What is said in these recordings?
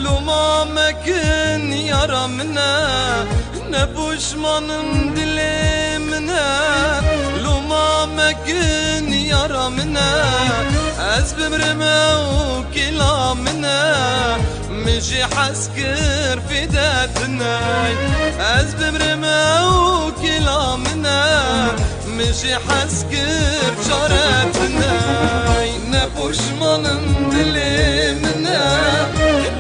لو ما مكن يرى منا نبوشمانم دلي منا لو ما مكن يرى منا از بمرمه وكلا منا مشي حسكر في ذاتنا از بمرمه وكلا منا مشي حسكر شارتنا نبوشمانم دلي منا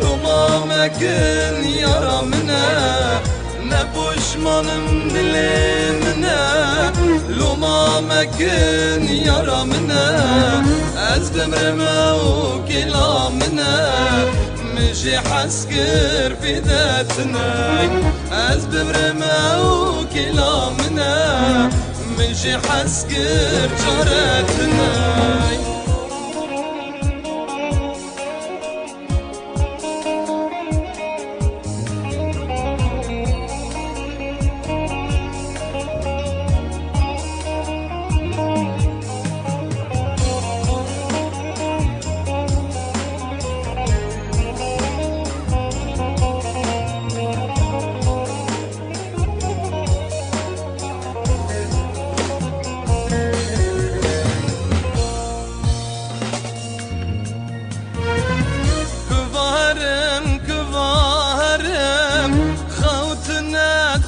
لو ما مكن يرى منا نبوشمانم دلي منا لو ما مكن يرى منا از بمرمه وكلا منا مشي حسكر في ذاتنا از بمرمه وكلا منا مشي حسكر جارتنا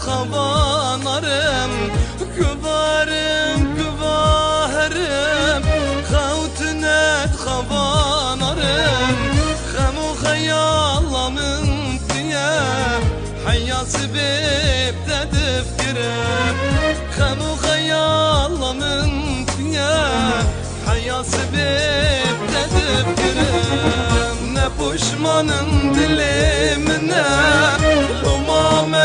خبانرم كبارم كباهرم خوتنت خبانرم خمو خيال من فيا حيا سبيب تدفكرم خمو خيال من فيا حيا سبيب تدفكرم نبوشمانم دلي منا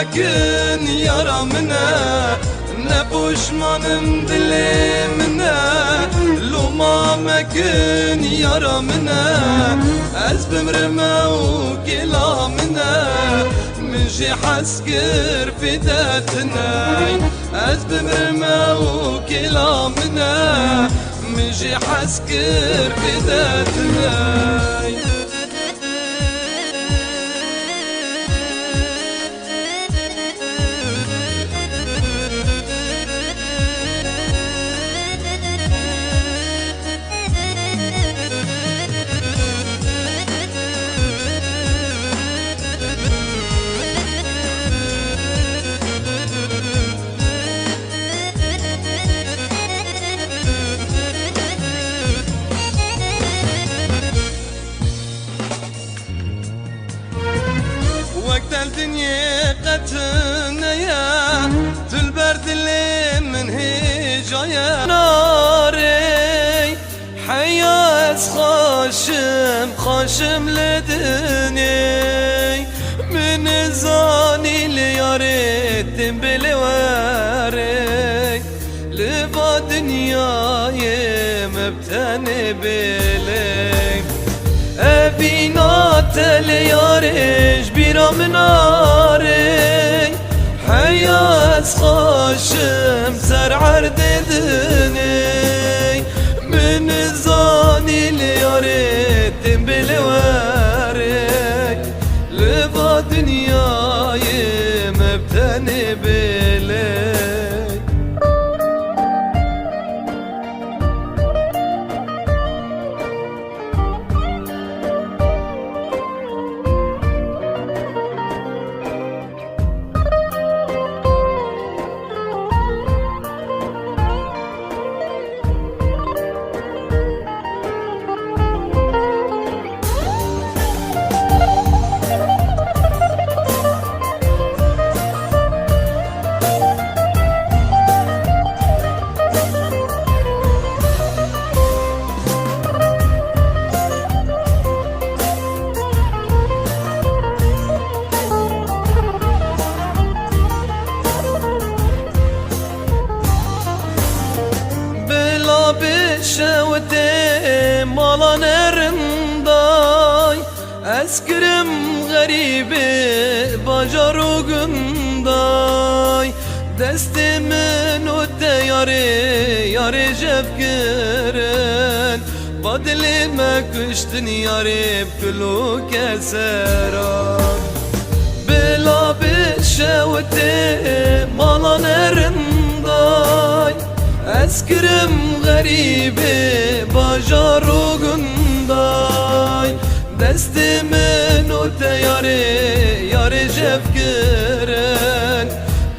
مكن يرى منا نبوشمانم دلي منا لو ما مكن يرى منا از بمرمه وكلا منا مشي حسكر في ذاتنا از بمرمه وكلا منا مشي حسكر في ذاتنا وقت الدنيا قتلنا يا تلبرد اللي من هجايا ناري حياس خاشم لدني من زاني لياريت بلواري لبا دنياي مبتني بلي بینات لیارش بیرام ناری حیاس خاشم سر عرد دنی من زانی لیارت بلوارک لبا دنیای مبتنی بلی شوتي مالا نرنداي اسكرم غريبي باجارو قنداي دستي من ودي ياري جفكرن فضل ما كشتن يا ريب كلو كسران بلا بشوتي مالا نرنداي اسكرم غريبي باجارو قنداي دستي منو ياري جفكرن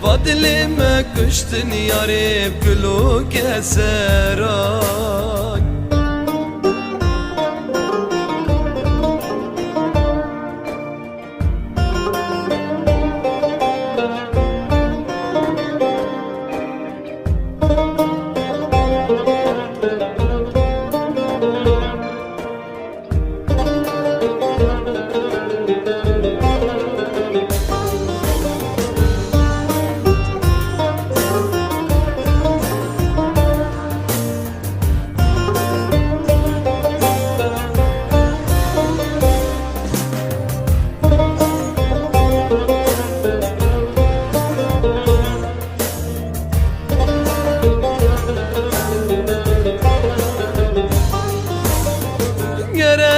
فضل ما كشتن يا ريب كلو كسران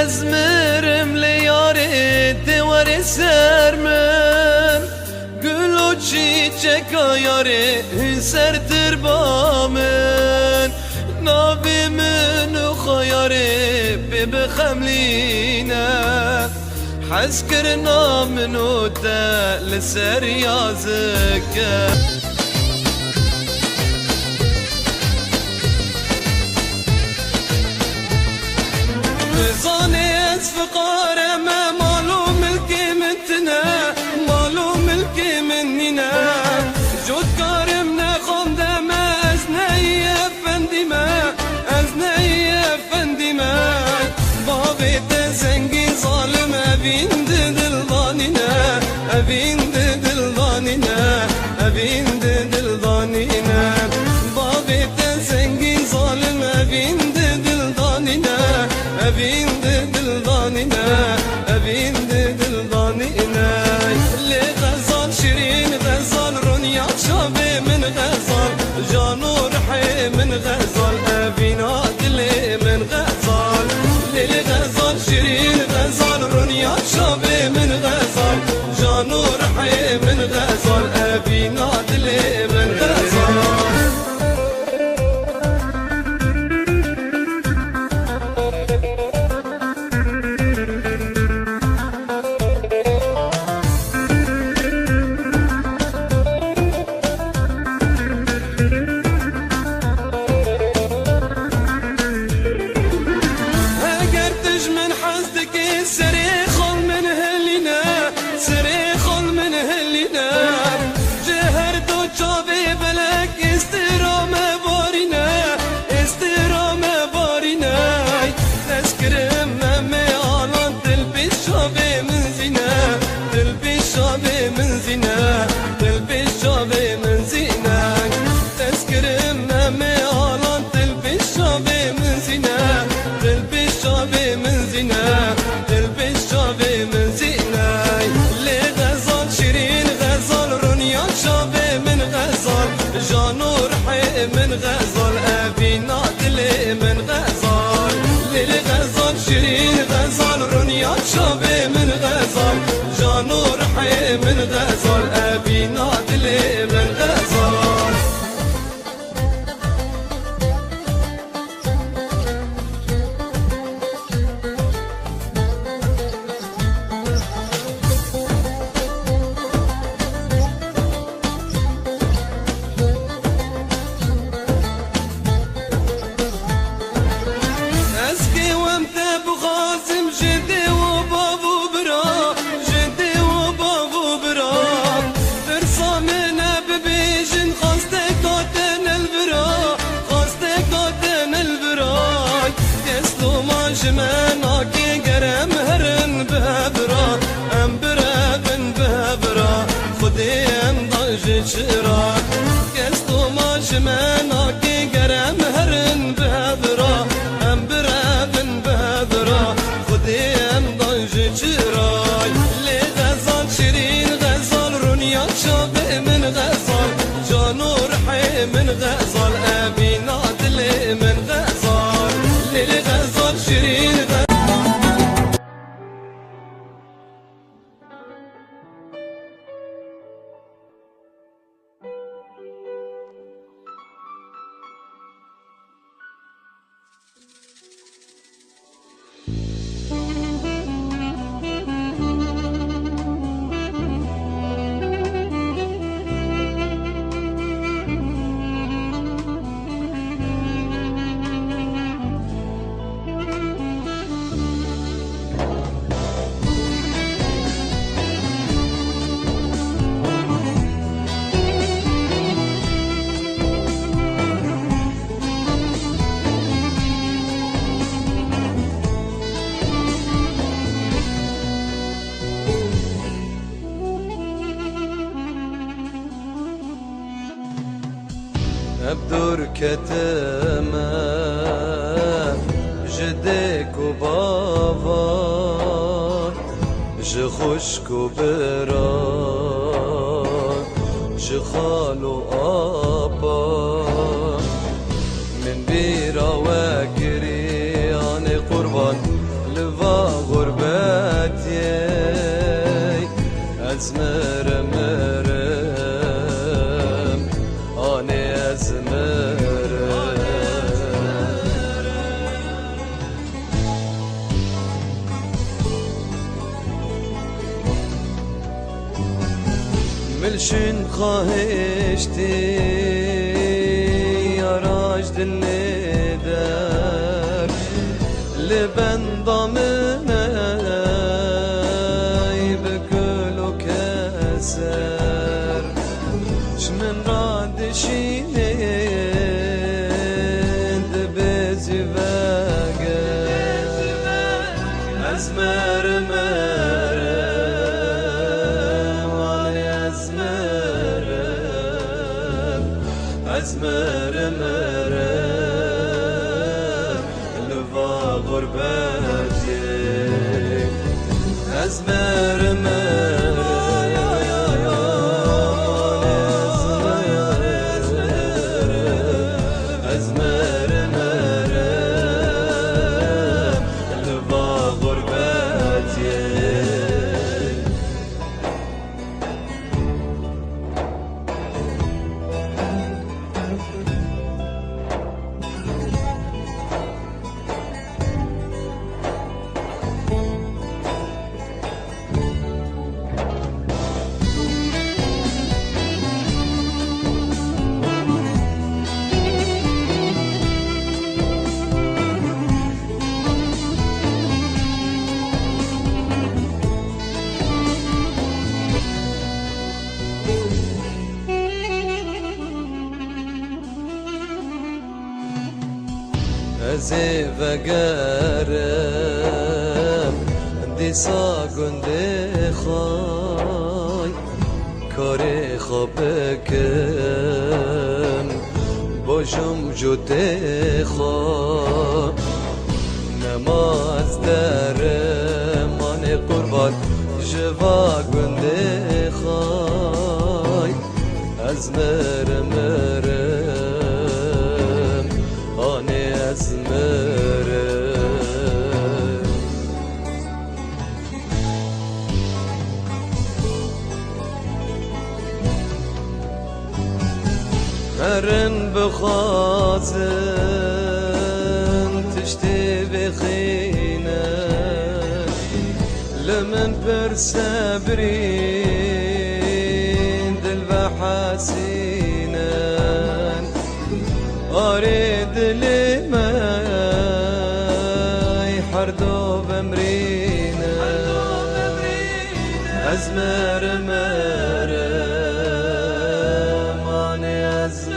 Gezmirim li yari diveri sermen Gül o çiçek ayarı hüserdir bamen Nabimin khayarı bibi xemline Hezkir naminu te liser yazıke زاني فقارة ما مالو ملكي منتنا مالو ملكي مننا جود كارمنا خمدة ما أزناي أفندي ما أزناي أفندي ما بابي تزنقي ظالم أبين دل ضاننا أبين دل ضاننا أبين دل ضاننا بابي تزنقي ظالم أبين دل ضاننا أبين دل ضاننا أبين دل ضاننا اللي غزال شيرين غزال رنيا شابي من غزال جانو رحي من غزال أبين عدلي من غزال اللي غزال شيرين غزال رنيا شابي من غزال جانو رحي من غزال أبين عدلي من غزال من غزال أبي نادلي من غزال ليلي غزال شيرين غزال رنيا شابي من غزال جانور حي من غزال أبي نادلي من غزال شراك كستو ما شمانك قرم هرن بهبرا ام برابن بهبرا خدي ام ضنج شراي لي غزال شيرين غزال رنيا شابه من غزال جانور حي من غزال ابي نادلي من غزال لي غزال ابدور كتمه جدك و بابا جه خشک و برا جه خال و آبا من بیرا و گریان قربان لوا غربتی از مرم آنی از ملشن خواهشتی یاراج دل در لبندام ای بکل و کسر شمن را دشینند بزی وگر از از مرم لوا غربتی از مرم از مرم لوا غربتی از وگرم دیسا گنده خای کار خواب کم باشم جده خواه نماز در من قربان جوا گنده خای از مرم از مرن بخوازن تشتی بخینه لمن پر صبرین دل و حسینن آره دلی مای هر دو بمرینه از مرم آنی از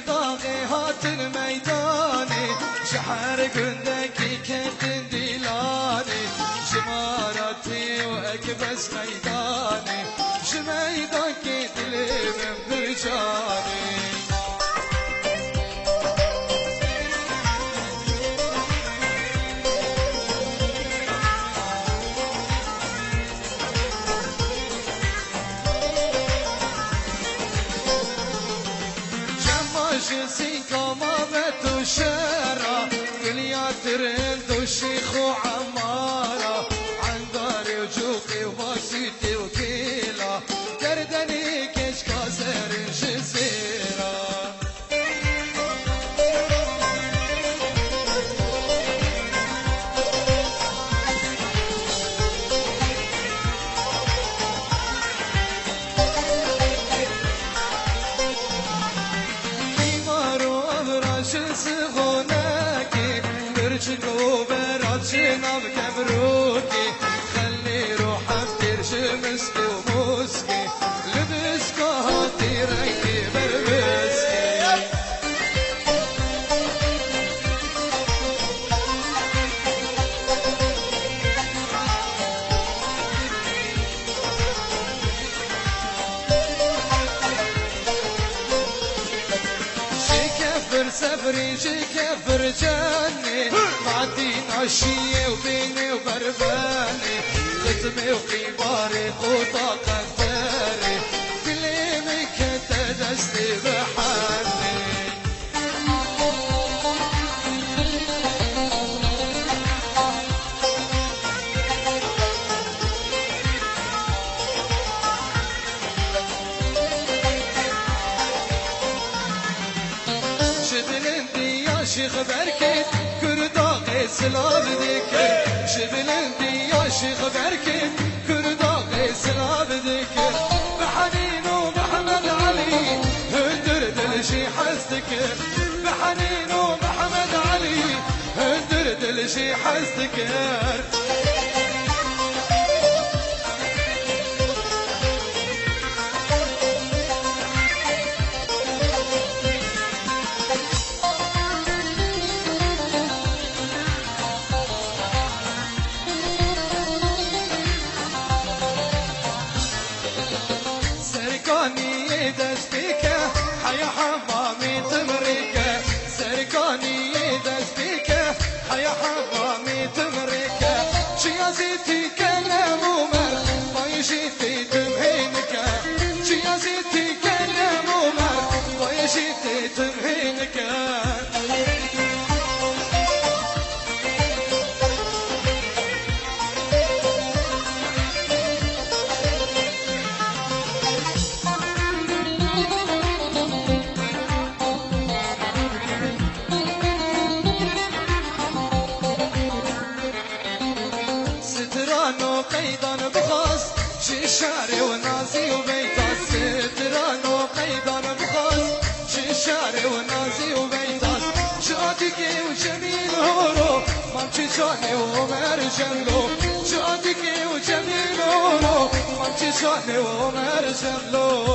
كرداغي هات الميداني شحر قندكي كتن ديلاني شماراتي واكبس ميداني شميدان كتلي من برجاني جنسي كمامة وشارة كليا ترند وشيخ وعمارة عنداري وجوقي وباسيتي وكيلة كردني كيش كاسر جزيرة سغوناكي برجك وبراتشنا بكبروكي خلي روحك ترجي مسكي وموسكي لبسكو هاتي ريكي بربسكي سفري كفر جاني بعدين عشية وبيني وبرباني ختمي وخباري خطا قداري كلمك تدستي بحالي شيخ بركت كرداغي سلاب ذكر شبلندي يا شيخ بركت كرداغي سلاب ذكر بحنين ومحمد علي هندر دلشي حزتكر بحنين ومحمد علي هندر دلشي حزتكر سركاني دستيكا حيا حمامي تمريكا سركاني دستيكا حيا حمامي تمريكا شيازيتي كلام ومر ما يجيتي تمهينكا شيازيتي كلام ومر ما يجيتي تمهينكا قيدا بخاص شاري ونازي وبيتاس ستران وقيدا بخاص شاري ونازي وبيتاس شادكي وجميل هورو مامشي شاني ومرجلو شادكي وجميل هورو مامشي شاني ومرجلو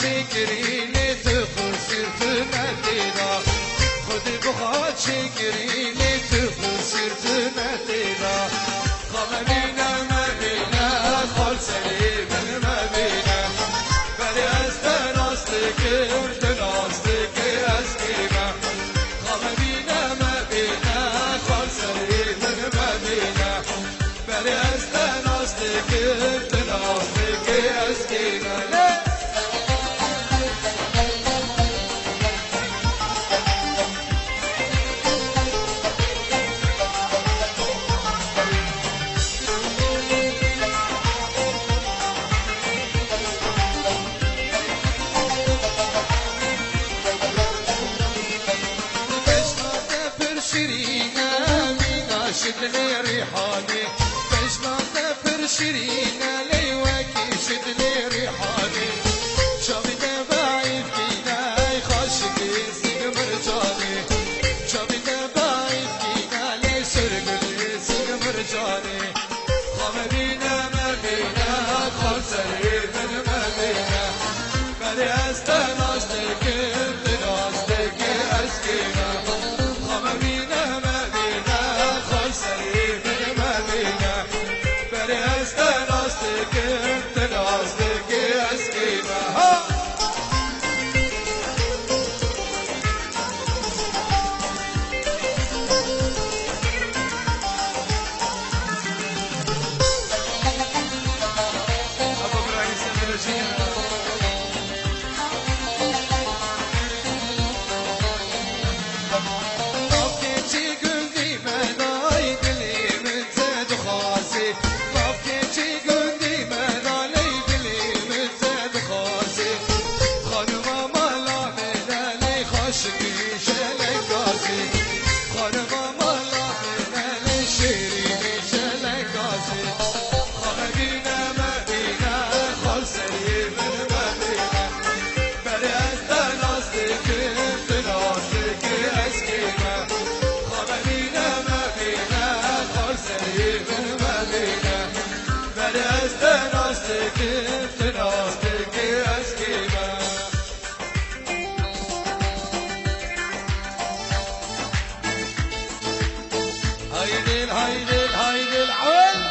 شكري لتخل سرت مدينة خذي بخات شكري لتخل سرت مدينة خممينا ما بينا خل سليم ما بينا بلي استناستك ارتناستك اسكيمة خممينا ما بينا خل سليم ما بينا بلي استناستك ارتناستك اسكيمة شدني ريحاني باش ما نسافر شيرينا ليواكي شدني ريحاني شافي بعيد فينا يخشك يزيد مرجاني شافي بعيد فينا ليسرق يزيد مرجاني خام بينا ما بينا خال سرير من ما بينا بلي استناشتك انتناشتك اسكينا خام بينا ما بينا سرير من ما بينا بلي استناستك انتناستك اسكيمة ابو ابراهيم سمرجينا هيدي العول هم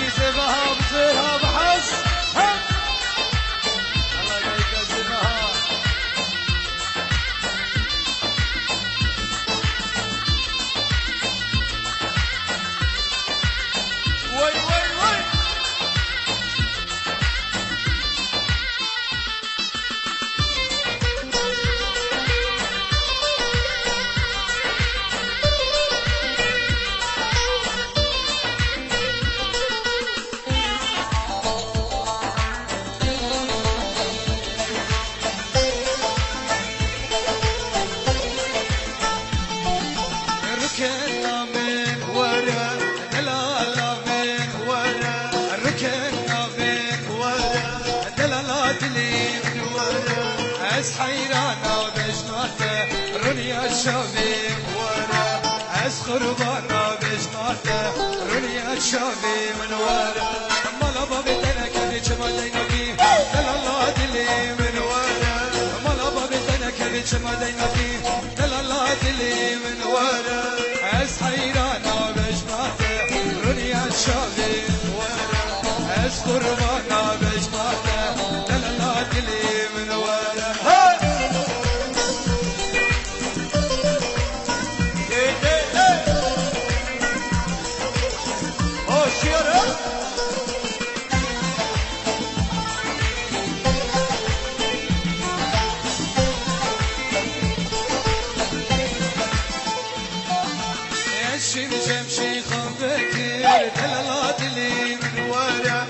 وي سيبها بصيرها بحس الله يبارك سيبها وي عز حيرانا بجناته رنيا الشامي ورا عز خربانا بجناته رنيا الشامي من ورا مالا بابي تنك بجمال نبي دل الله دلي من ورا مالا بابي تنك كبش ما دينتي دلالات اللي من ورا عز حيرانا بجماته رنيا الشافي ورا عز قربانا بجماته دلالات اللي من ورا الشمشم شيخ بكير دلالات اللي من ورا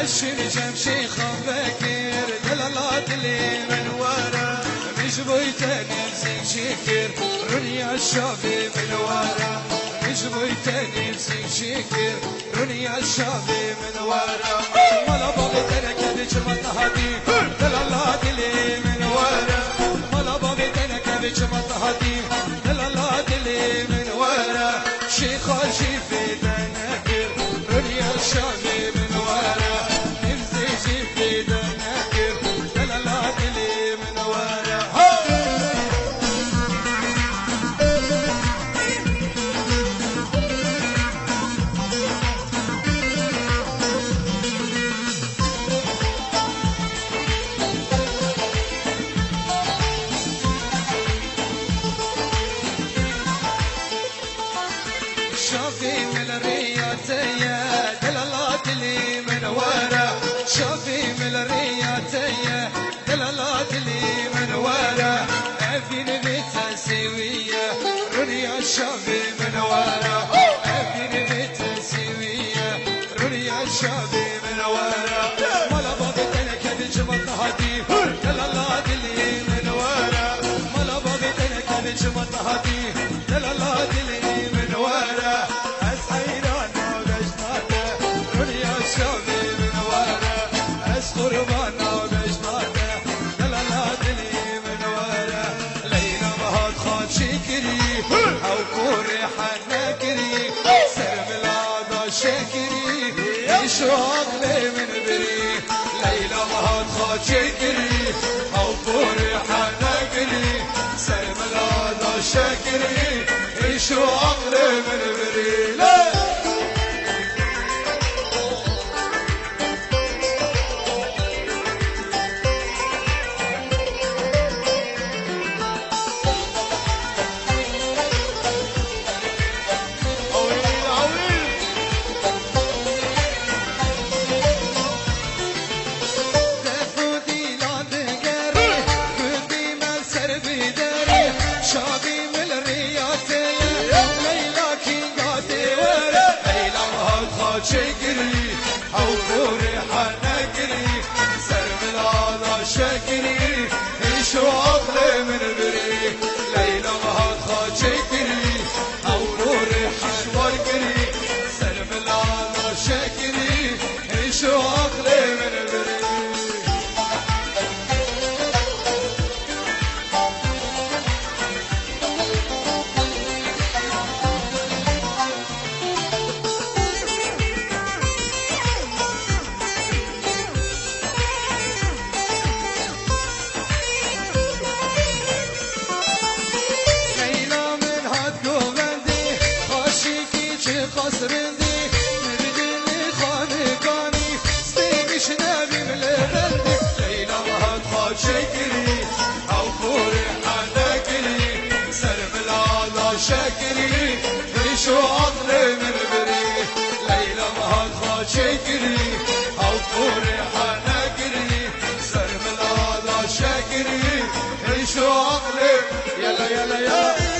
الشمشم شيخ بكير دلالات اللي من ورا مش بيتني بسيك شكر رنيا الشافي من ورا مش بيتني بسيك شكر رنيا الشافي من ورا ملا بغيتنا كبش مطهدي دلالات اللي من ورا ملا بغيتنا كبش مطهدي دلالات اللي من ورا شيخ في دناكر رنيا الشافي من ورا نمزي في دناكر دلالات اللي من ورا شافي من الرياتية دلالات اللي من ورا شافي من الرياتية دلالات اللي من ورا أبين بيت سوية رنيا الشافي من ورا أبين بيت سوية رنيا الشافي من ورا ملا بابتنا كبش مطهدي دلالات اللي من ورا ملا بابتنا كبش مطهدي دلالات اللي من ورا أسحيرانا بجناته رنيا الشافي من ورا أسقربانا بجناته دلالات اللي من ورا ليلى مهات خان شكري أو كوري حناكري سرم العادا شكري يشو عقلي من بري ليلى مهات خان شكري أو كوري حناكري سرم العادا شكري يشو عقلي من بري شافي من الرياتية ليلى كينغاتي ورا ليلى مهات خات شكري أو كوري حناكري سرم العادا شكري يشو عقلي من بري ليلى مهات خات شكري أو كوري حشواركري سرم العادا شكري يشو عقلي من بري قصرندي مردني خانقاني ستيقش نبي ملبندي ليلى مهات خات شكري أو كوري حناكري سرم العادا شكري يشو عقلي من بري ليلى مهات خات شكري أو كوري حناكري سرم العادا شكري يشو عقلي يلا يلا يلا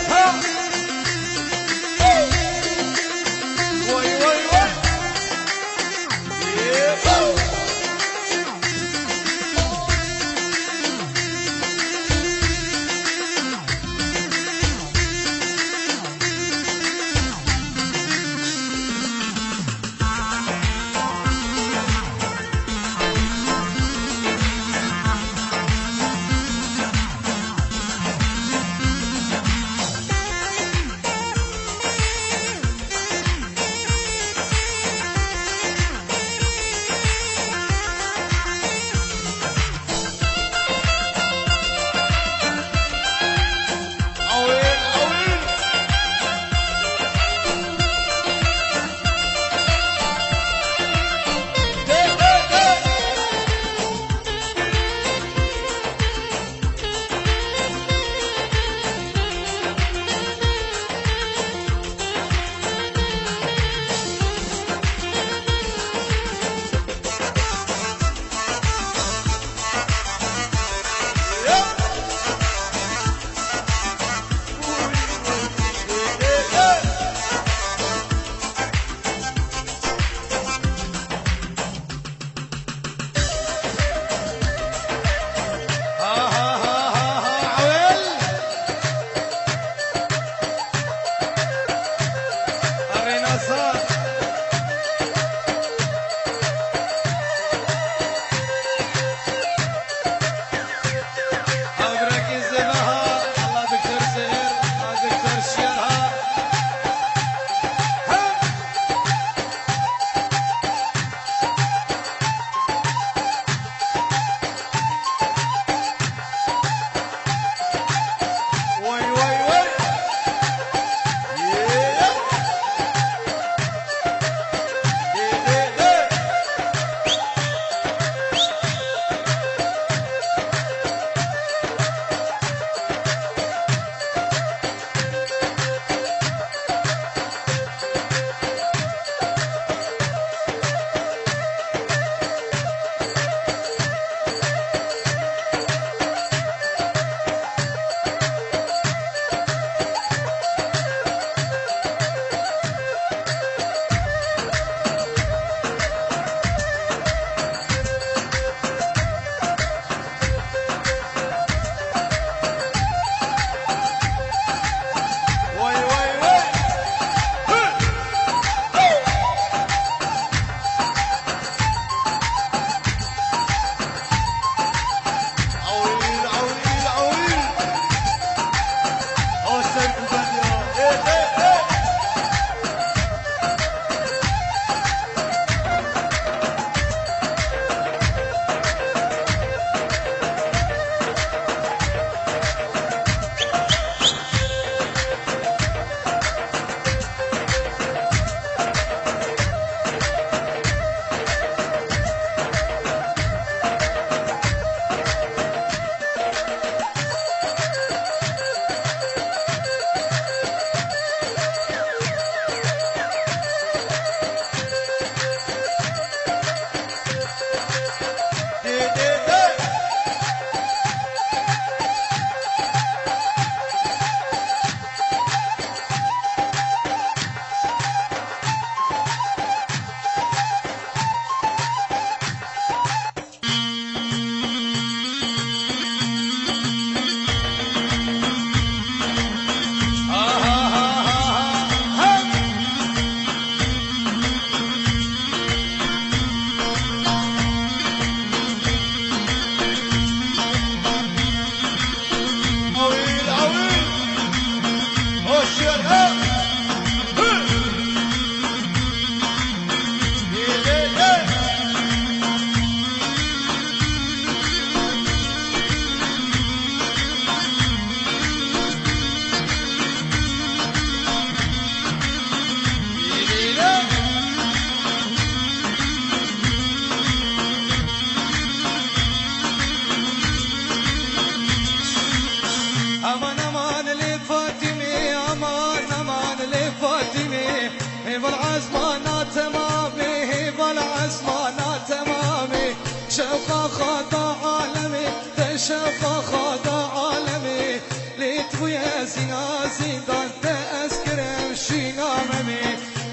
بالعزمانة تمامي بالعزمانة تمامي شوقة خاطة عالمي تشوقة خاطة عالمي لتبويا زينا زندان تأسكرم شينا ممي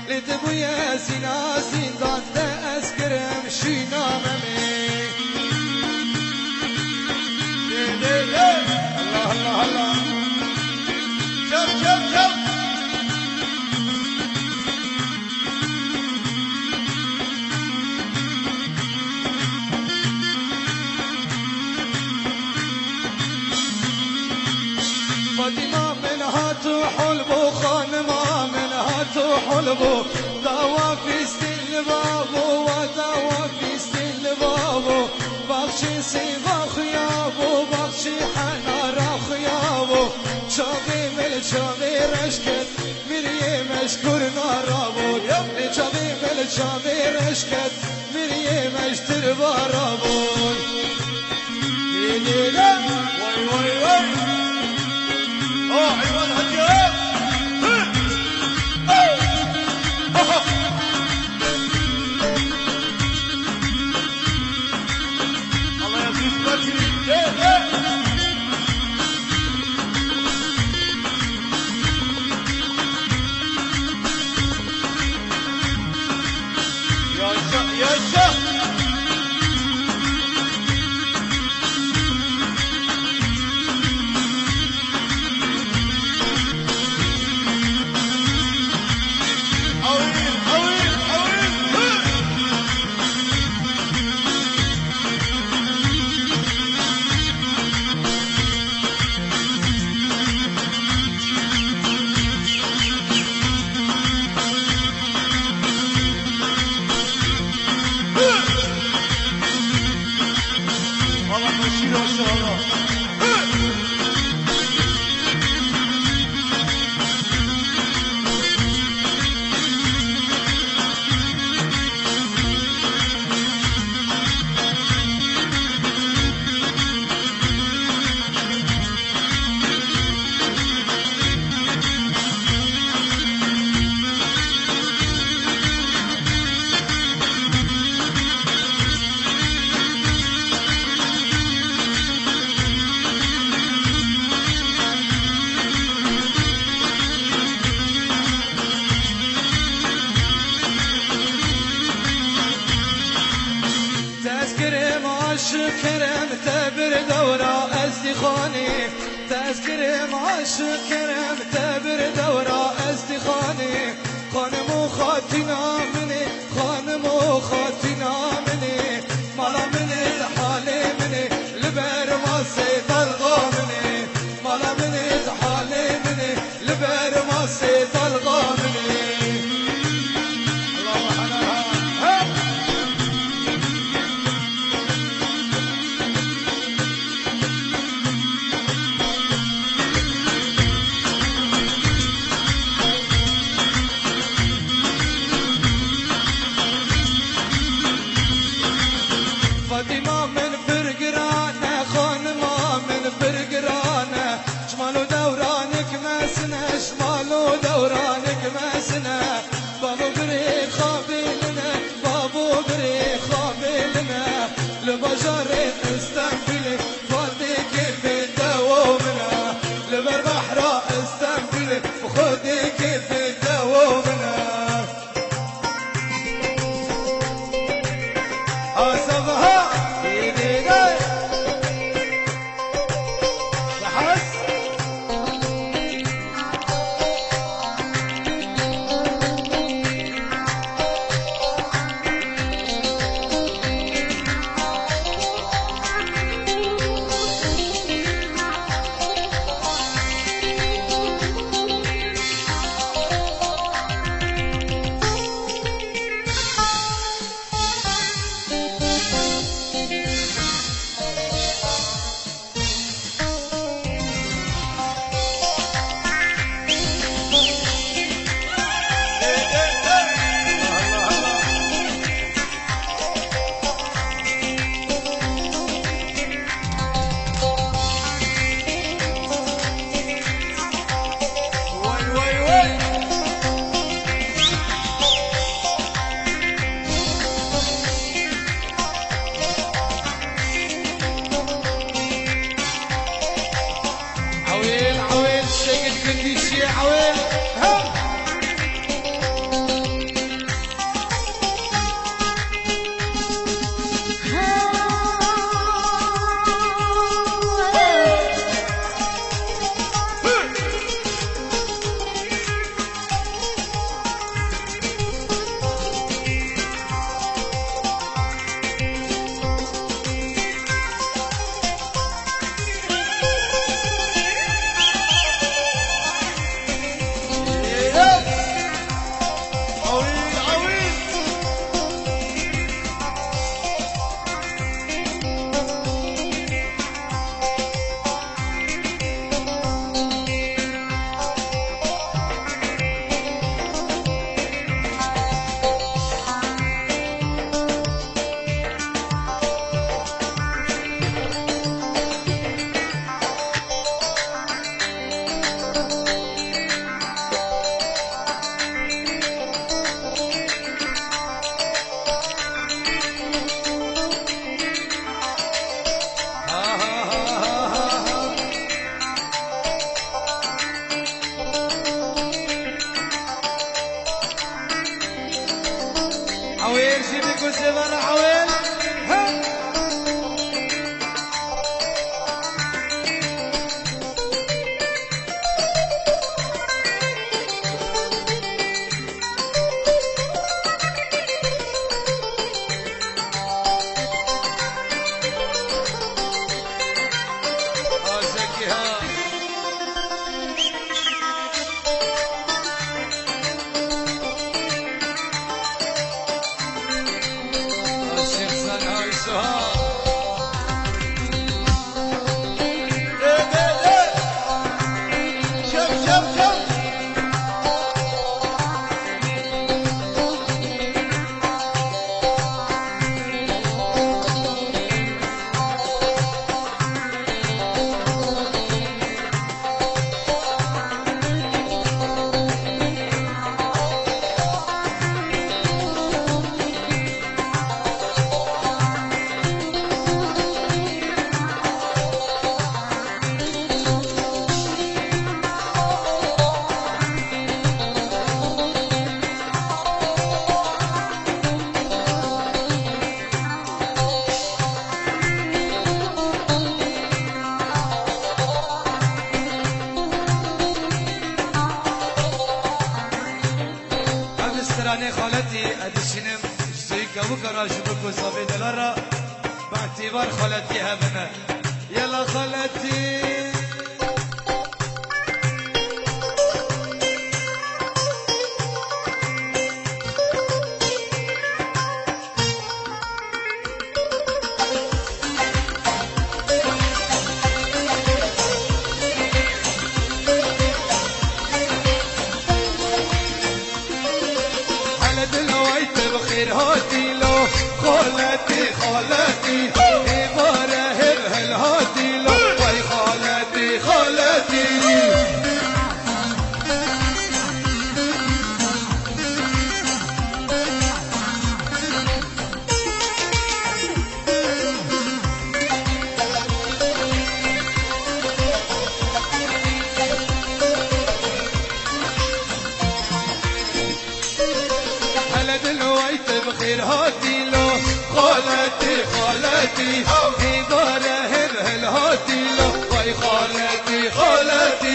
لتبويا زينا زندان تأسكرم شينا ممي الله الله الله شوف شوف شوف فاطمة منها تحلبو خانمة منها تحلبو دوا في ستيل بابو ودوا في ستيل بابو بخشي سيبا خيابو بخشي حنارا خيابو شاقي مل شاقي رشكت مريه مشكور نارابو شاقي مل شاقي رشكت مريه مشتر بارابو واي واي واي حيوان هديه الله يعطيك وجهي يا شيخ يا شيخ شكرم تبر دورا ازدخاني تذكرم عاشكرم تبر دورا ازدخاني خانمو خاتنا مني خانمو خاتنا مني مالا مني الحالي مني لبر ما سيد الغامني مالا مني الحالي مني لبر ما سيد الغامني حويل جيبك وسيفر حويل خالتي ادشنم زيك وكراش بكو صبي دلارا باعتبار خالتي هبنا يلا خالتي هاتي له خالتي خالتي عبارة هل هاتي له وي خالتي خالتي بخير هاتي له خالتي خالتي عبارة هل هاتي له وي خالتي خالتي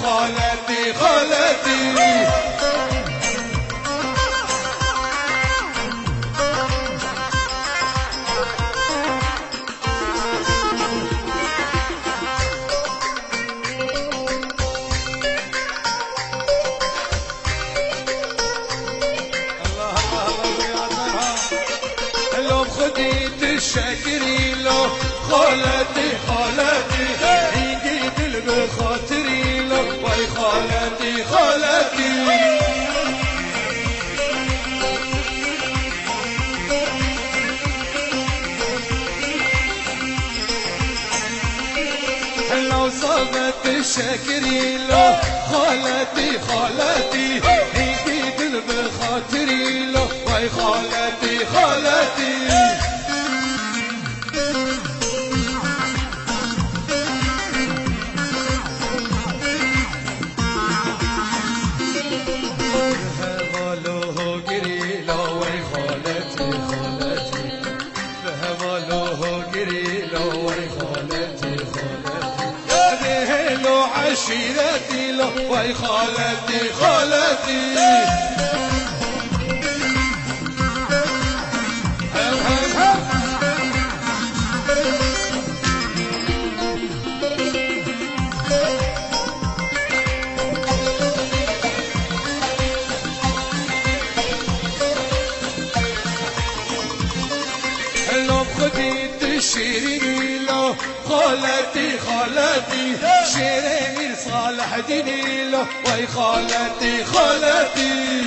خالتي خالتي الله خديت الشاكري له خالتي خالتي عيدي دل بخاطري له وي خالتي خالتي لو صابت الشاكري له خالتي خالتي عيدي دل بخاطري له وي خالتي خالتي عشيرتي له وي خالتي خالتي خديت الشيريني له خالتي خالتي شيرين صالح ديني له وي خالتي خالتي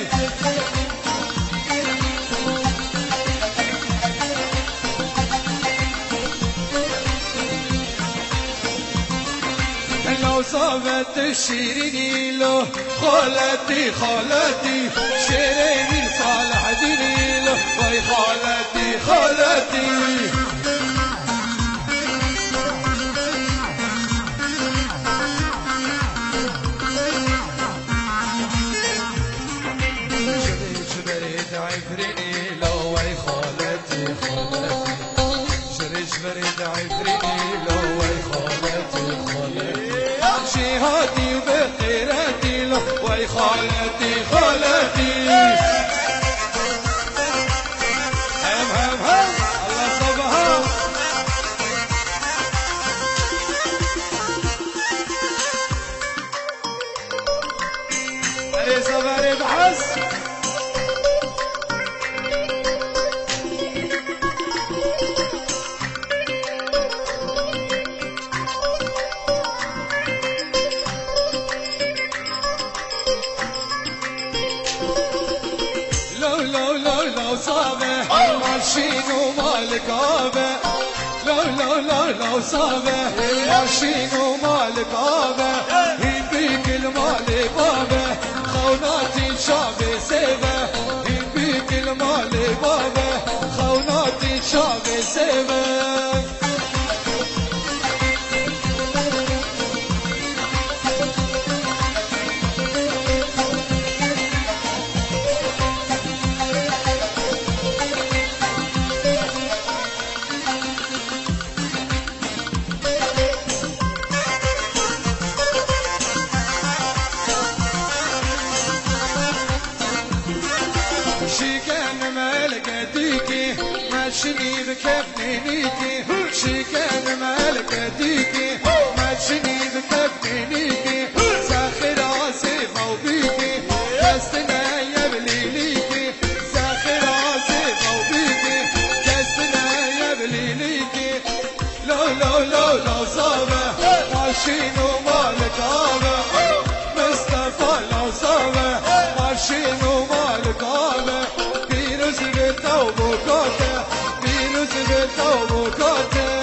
لو صابت الشيريني له خالتي خالتي شيريني صالح ديني له وي خالتي خالتي جبريت عفريني له وي خالتي خالتي جبريت عفريني له وي خالتي خالتي جهادي وبخيراتي له وي خالتي خالتي هم هم هم الله صبها أي صبري بحس لو صابه ماشين ومالك آبه لو صابه ماشين ومالك آبه يبيك المال بابه خوناتي شعبي سيبه يبيك المال بابه خوناتي شعبي سيبه شيكان مالكتيكي ماشيني بكفنينيكي شيكان مالكتيكي ماشيني بكفنينيكي ساخر عاصف وبيكي كاستنا يا بليليكي ساخر عاصف وبيكي كاستنا يا بليليكي لو صابه ماشين ومالك آبه مصطفى لو صابه ماشين ومالك آبه بيروز بالتوبكاته بيروز بالتوبكاته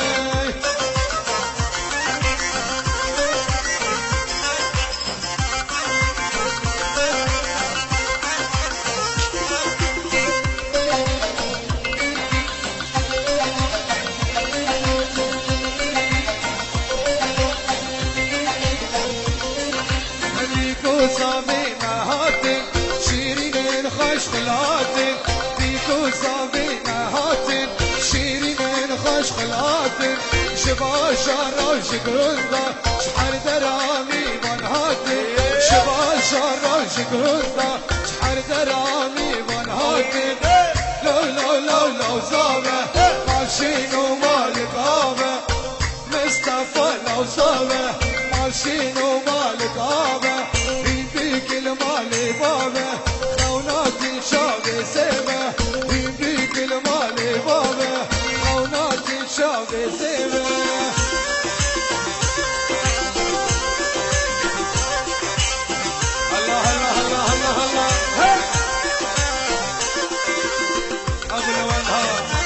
فيكو صابي مهاتن شيرين خش خلاتن فيكو صابي مهاتن شيرين خش خلاتن شبا شارع شكرندا شحر درامي منهاتن شبا شارع شكرندا شحر درامي منهاتن لو صابه ماشين ومالك آبه مصطفى لو صابه ماشين ومالك آبه يبيك المال بابه خوناتي شعبي سيبه يبيك المال بابه خوناتي شعبي سيبه الله الله الله الله الله أغلى وانهار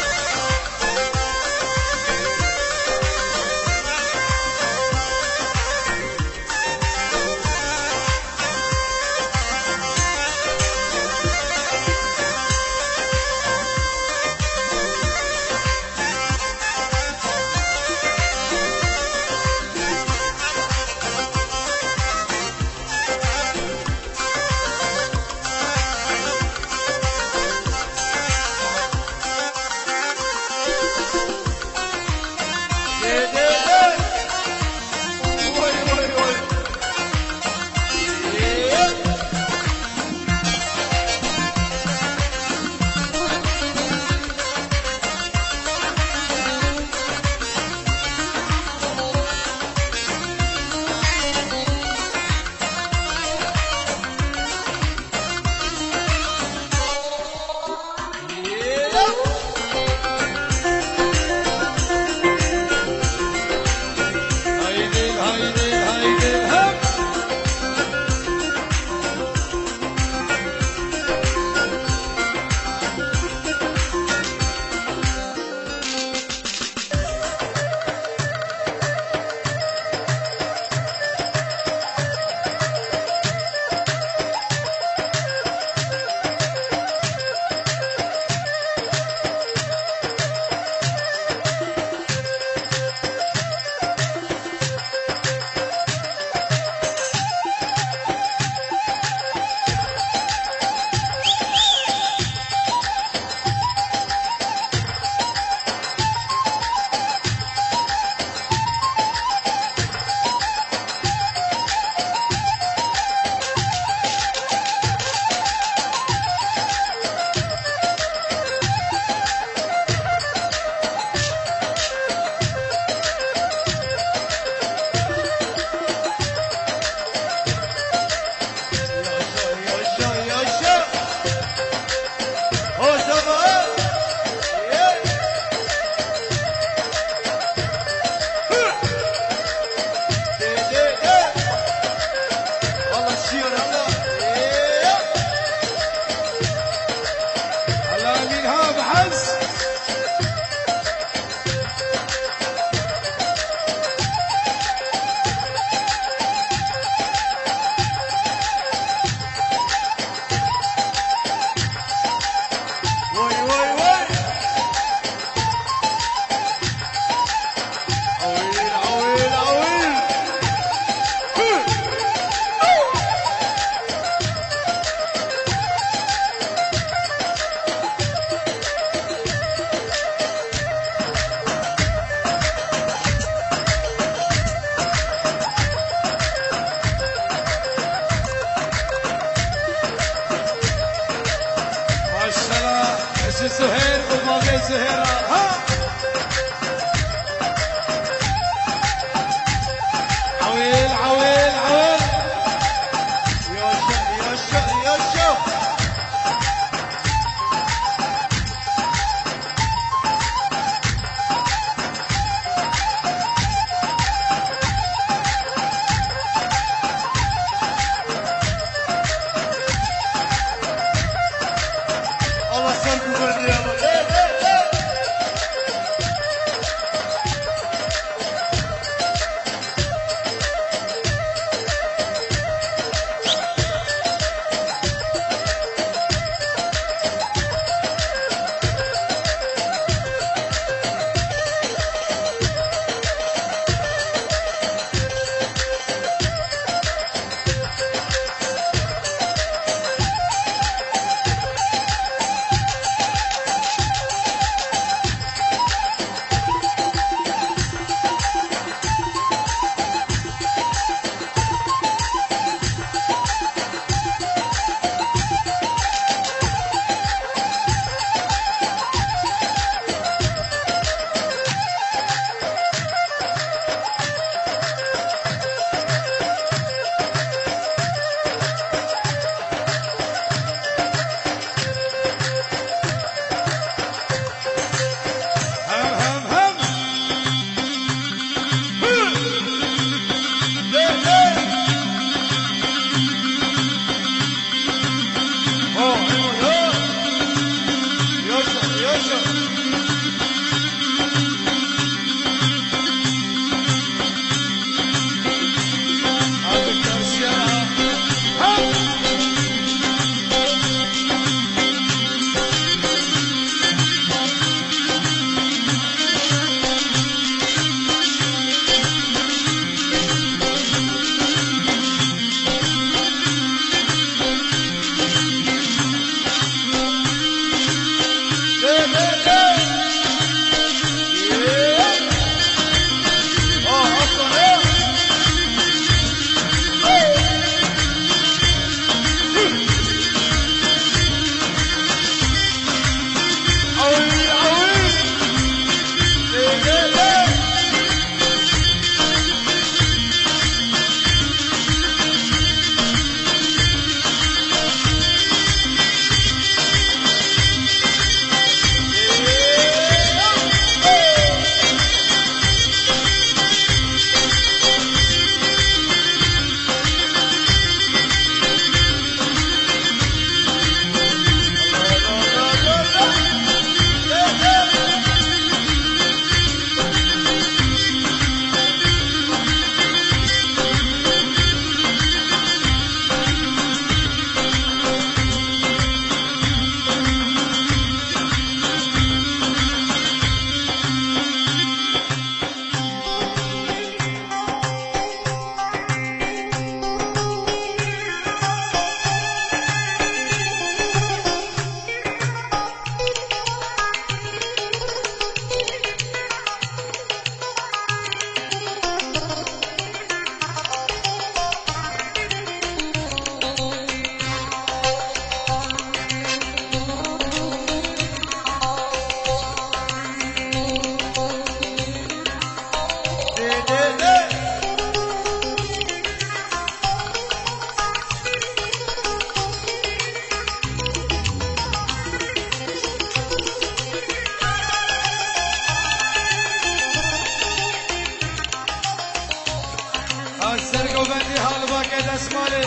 السرقة وبندي هالباكة اسمالي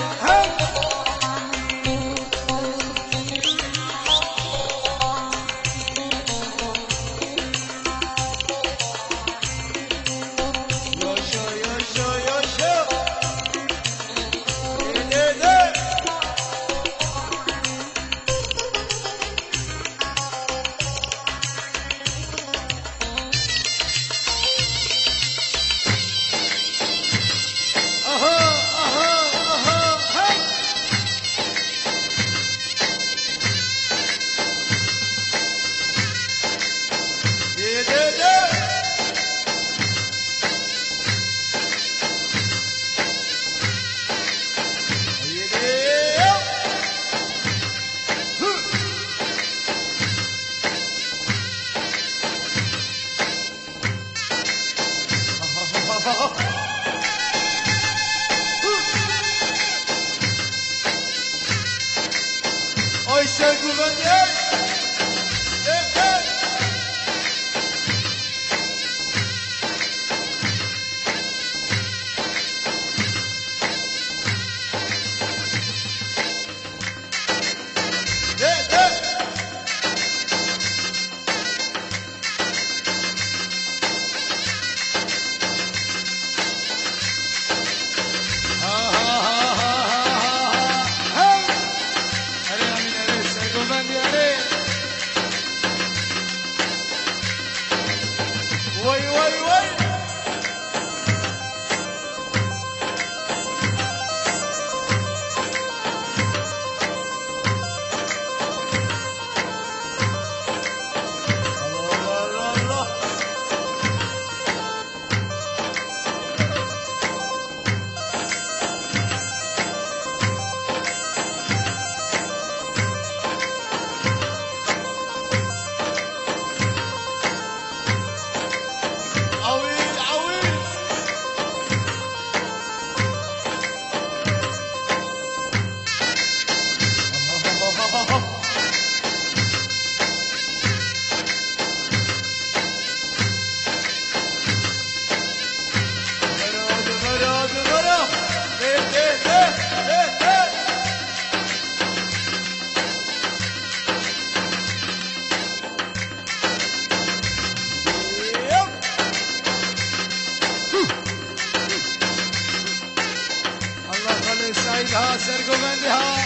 سعيدها سرقوا بندها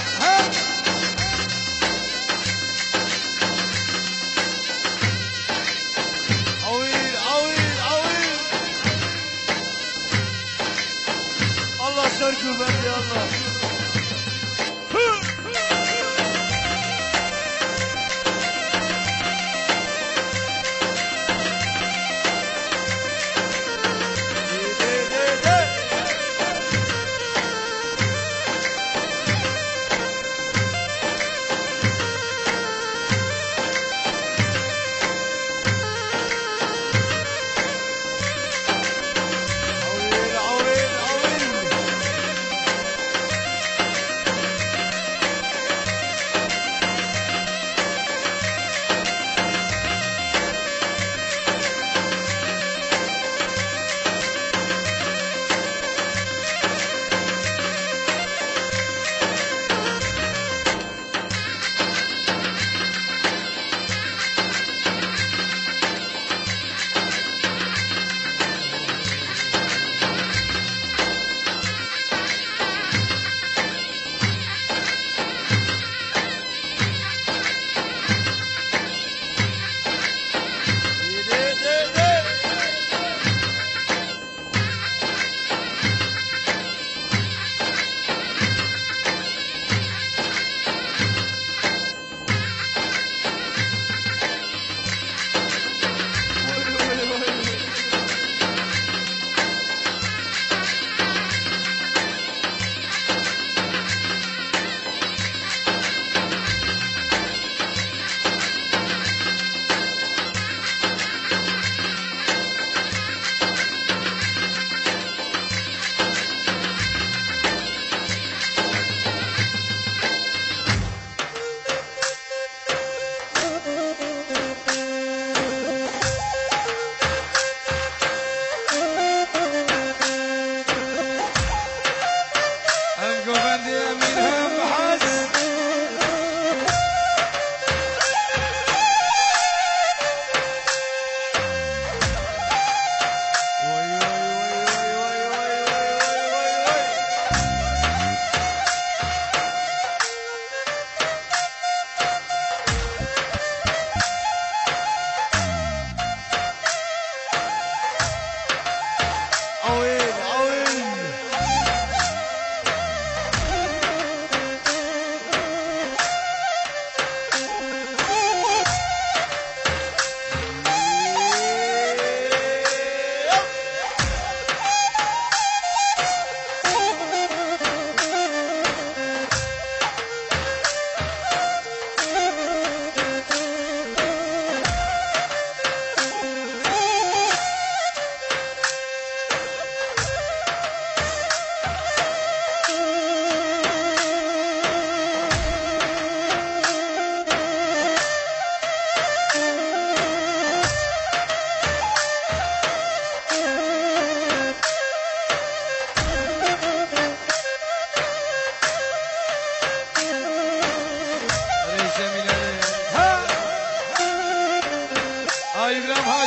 عويل عويل عويل الله سرقوا بندي الله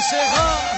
شيخة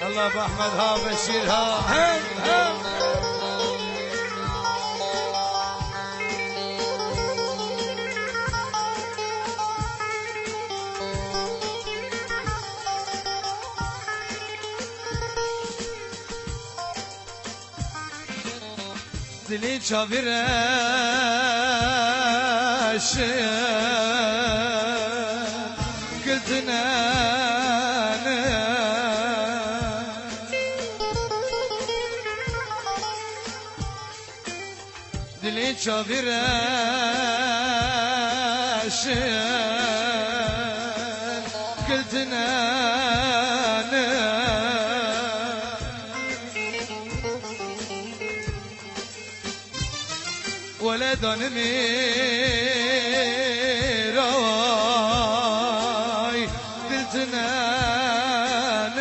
الله ابو احمد ها بشير ها هم هم دلی چاویرش گلتنه دلی چاویرش گلتنه ولدان میرای دلتنان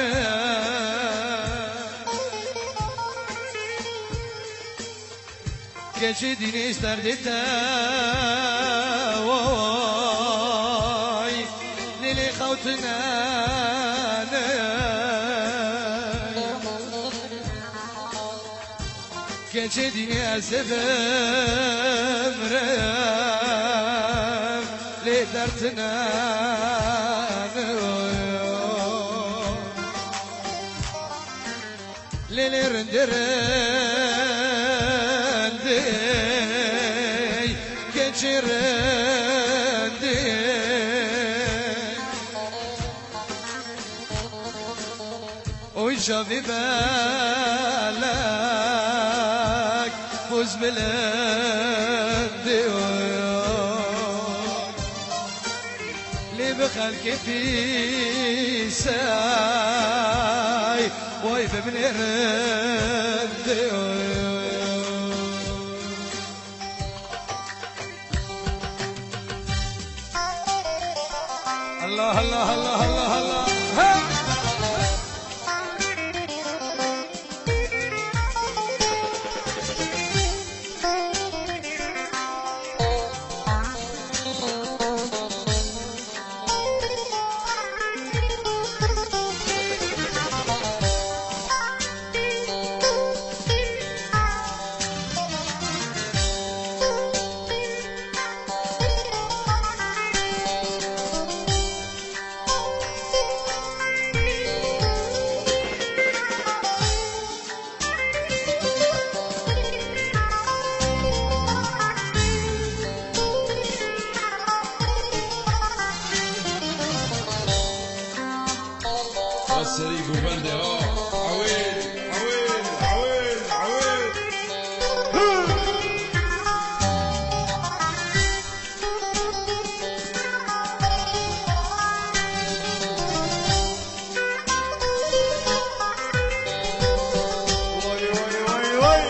گچه دینش دردتا وای لیلی خوتنان گچه دینی اسفم رم لی دردنان لیلی رندرندی گچه رندی اوی شاوی بلک بوز بلندی لی بخلق پیسای وای ببین رندی الله الله الله الله الله ها. السريق وبلدي عويل عويل عويل عويل وي وي وي وي